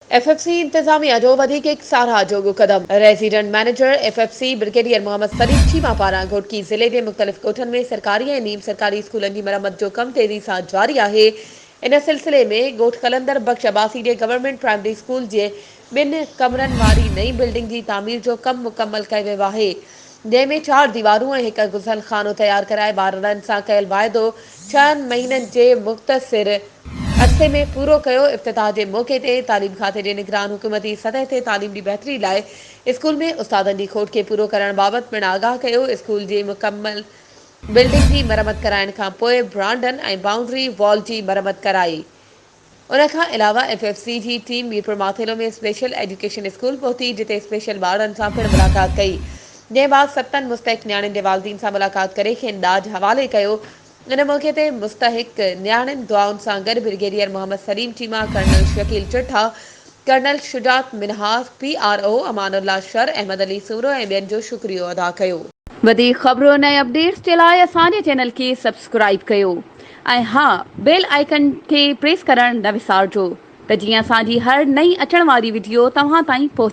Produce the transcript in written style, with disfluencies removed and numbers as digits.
FFC इंतजामिया जो वधीक एक साराह जोगो कदम। Resident manager FFC brigadier Mohammad Saleem Cheema पारां घोटकी ज़िले के मुख़्तलिफ़ ॻोठनि में सरकारी ऐं नीम सरकारी स्कूलनि जी मरम्मत जो कम तेज़ी सां जारी आहे। इन सिलसिले में ॻोठ कलंदर बख्श अब्बासी जे गवर्नमेंट प्राइमरी स्कूल जे 2 कमरनि वारी नई बिल्डिंग जी तामीर जो कम मुकम्मल कयो वियो आहे, जंहिंमें 4 दीवारूं ऐं हिकु गुसलखानो तयार कराए ॿारनि सां कयल वाइदो 6 महीननि जे मुख़्तसिर अरसे में पूरो कयो। इफ्तिताह के मौके ते तालीम खाते के निगरान हुकूमती सतह ते तालीम की बेहतरी लाइ स्कूल में उस्तादनि की खोट के पूरो करण बाबत पिणु आगाह कयो। स्कूल की मुकम्मल बिल्डिंग की मरम्मत कराइण खां पोइ ब्रांडन ऐं बाउंड्री वॉल की मरम्मत कराई। उन खां अलावा FFC की टीम मीरपुर माथेलो में स्पेशल एजुकेशन स्कूल पहुती, जिते स्पेशल ॿारनि सां पिणु मुलाक़ात कई। जंहिं बाद 7 मुस्तहिक न्याणियुनि जे वालिदीन सां मुलाक़ात करे खेनि ॾाज हवाले कयो। इन मौके ते मुस्तहिक न्याणियुनि दुआउनि सां गॾु brigadier Mohammad Saleem Cheema, colonel Shakeel Chattha, colonel Shujaat Minhas, PRO Amanullah Shar, Ahmed Ali Sooro ऐं ॿियनि जो शुक्रियो अदा कयो। वधीक ख़बरुनि ऐं अपडेट्स जे लाइ असांजे चैनल खे सब्सक्राइब कयो ऐं हा, बेल आइकन खे प्रेस करणु न विसारिजो त जीअं असांजी हर नई अचण वारी वीडियो तव्हां ताईं पहुचे।